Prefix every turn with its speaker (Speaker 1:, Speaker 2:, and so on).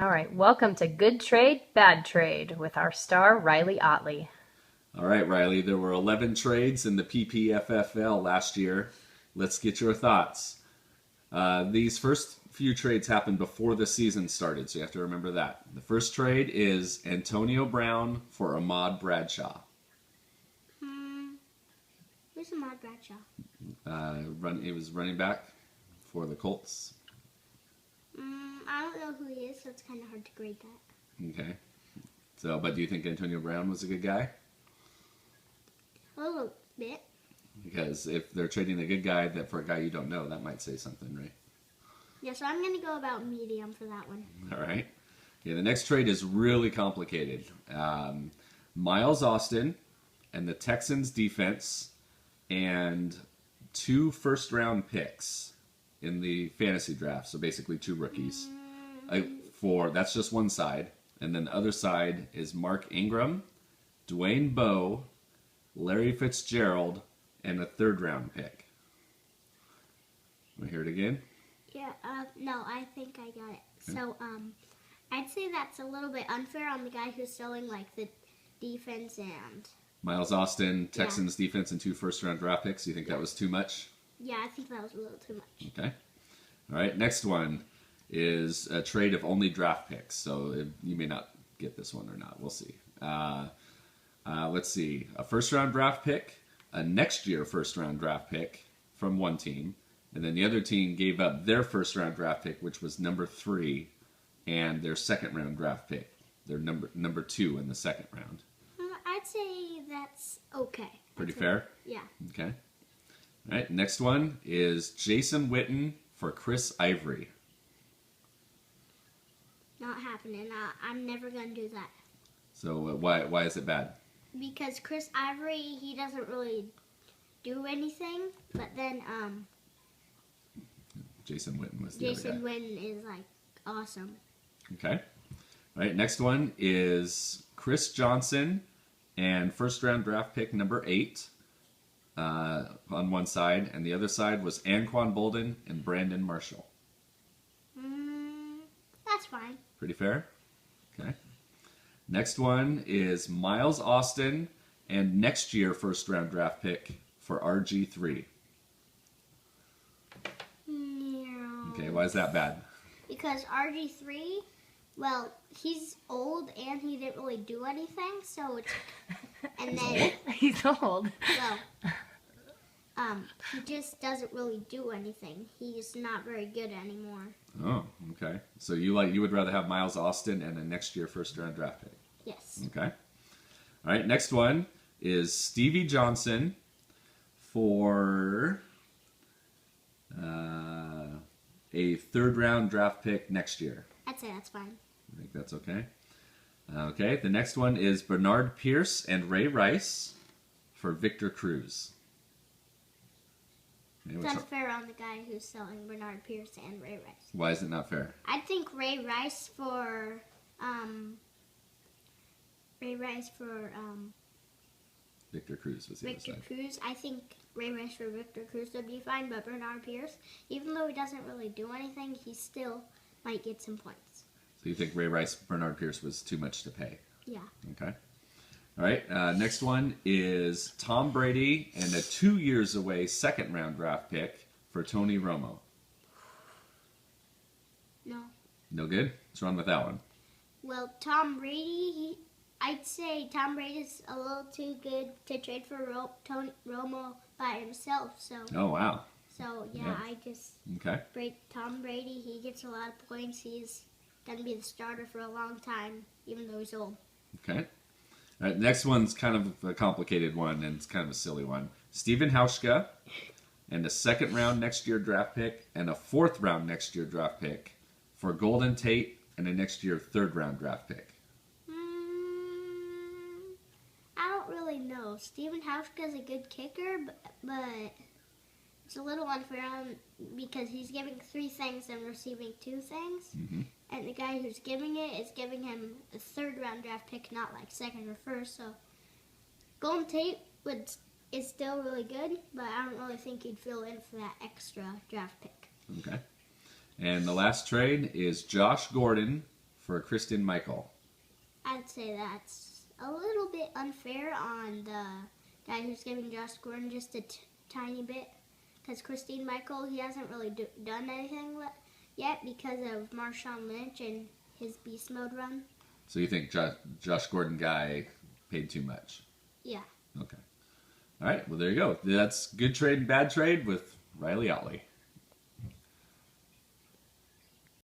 Speaker 1: All right, welcome to Good Trade, Bad Trade with our star Riley Otley.
Speaker 2: All right, Riley, there were 11 trades in the PPFFL last year. Let's get your thoughts. These first few trades happened before the season started, so you have to remember that. The first trade is Antonio Brown for Ahmad Bradshaw.
Speaker 3: Who's Ahmad Bradshaw?
Speaker 2: He was running back for the Colts.
Speaker 3: I don't know who he is, so it's kind of hard to grade that.
Speaker 2: Okay. But do you think Antonio Brown was a good guy?
Speaker 3: A little bit.
Speaker 2: Because if they're trading a good guy for a guy you don't know, that might say something, right?
Speaker 3: Yeah, so I'm going to go about medium for that one.
Speaker 2: All right. Okay, the next trade is really complicated. Miles Austin and the Texans defense and 2 first-round picks in the fantasy draft. So basically 2 rookies. That's just one side. And then the other side is Mark Ingram, Dwayne Bowe, Larry Fitzgerald, and a 3rd-round pick. Want to hear it again?
Speaker 3: Yeah, no, I think I got it. Okay. So, I'd say that's a little bit unfair on the guy who's selling, like, the defense and...
Speaker 2: Miles Austin, Texans defense, and 2 first-round draft picks. You think that was too much?
Speaker 3: Yeah, I think that was a little too much.
Speaker 2: Okay. All right, next one is a trade of only draft picks. So you may not get this one or not. We'll see. Let's see. A first-round draft pick, a next-year first-round draft pick from one team, and then the other team gave up their first-round draft pick, which was number 3, and their second-round draft pick. They're number 2 in the second round.
Speaker 3: I'd say that's okay.
Speaker 2: Pretty fair?
Speaker 3: Yeah.
Speaker 2: Okay. All right, next one is Jason Witten for Chris Ivory.
Speaker 3: Not happening. I'm never going to do that.
Speaker 2: So why is it bad?
Speaker 3: Because Chris Ivory, he doesn't really do anything, but then
Speaker 2: Jason Witten was the other guy.
Speaker 3: Jason Witten is like awesome.
Speaker 2: Okay. All right, next one is Chris Johnson and first-round draft pick number 8 on one side, and the other side was Anquan Bolden and Brandon Marshall.
Speaker 3: That's fine.
Speaker 2: Pretty fair? Okay. Next one is Miles Austin and next year first-round draft pick for RG3.
Speaker 3: No.
Speaker 2: Okay, why is that bad?
Speaker 3: Because RG3, well, he's old and he didn't really do anything, so it's... And then...
Speaker 1: He's old.
Speaker 3: Well, he just doesn't really do anything. He's not very good anymore.
Speaker 2: Oh, okay. So you would rather have Miles Austin and a next year first-round draft pick?
Speaker 3: Yes.
Speaker 2: Okay. All right, next one is Stevie Johnson for a 3rd-round draft pick next year.
Speaker 3: I'd say that's fine.
Speaker 2: I think that's okay. Okay, the next one is Bernard Pierce and Ray Rice for Victor Cruz.
Speaker 3: It's unfair on the guy who's selling Bernard Pierce and Ray Rice.
Speaker 2: Why is it not fair?
Speaker 3: I think Ray Rice for
Speaker 2: Victor Cruz was the
Speaker 3: Victor
Speaker 2: other side.
Speaker 3: Cruz. I think Ray Rice for Victor Cruz would be fine, but Bernard Pierce, even though he doesn't really do anything, he still might get some points.
Speaker 2: So you think Ray Rice, Bernard Pierce was too much to pay?
Speaker 3: Yeah.
Speaker 2: Okay. All right, next one is Tom Brady and a 2 years away 2nd-round draft pick for Tony Romo.
Speaker 3: No.
Speaker 2: No good? What's wrong with that one?
Speaker 3: Well, Tom Brady, I'd say Tom Brady's a little too good to trade for Tony Romo by himself. So.
Speaker 2: Oh, wow.
Speaker 3: So, yeah,
Speaker 2: Yeah.
Speaker 3: I just...
Speaker 2: Okay.
Speaker 3: Tom Brady, he gets a lot of points. He's going to be the starter for a long time, even though he's old.
Speaker 2: Okay. All right, next one's kind of a complicated one, and it's kind of a silly one. Steven Hauschka and a 2nd-round next year draft pick and a 4th-round next year draft pick for Golden Tate and a next year 3rd-round draft pick.
Speaker 3: I don't really know. Steven Hauschka's a good kicker, but it's a little unfair on because he's giving 3 things and receiving 2 things.
Speaker 2: Mm-hmm.
Speaker 3: And the guy who's giving it is giving him a 3rd-round draft pick, not like 2nd or 1st. So Golden Tate is still really good, but I don't really think he'd fill in for that extra draft pick.
Speaker 2: Okay. And the last trade is Josh Gordon for Kristen Michael.
Speaker 3: I'd say that's a little bit unfair on the guy who's giving Josh Gordon just a tiny bit. Because Christine Michael, he hasn't really done anything yet because of Marshawn Lynch and his beast mode run.
Speaker 2: So you think Josh Gordon guy paid too much?
Speaker 3: Yeah.
Speaker 2: Okay. All right. Well, there you go. That's good trade and bad trade with Riley Otley.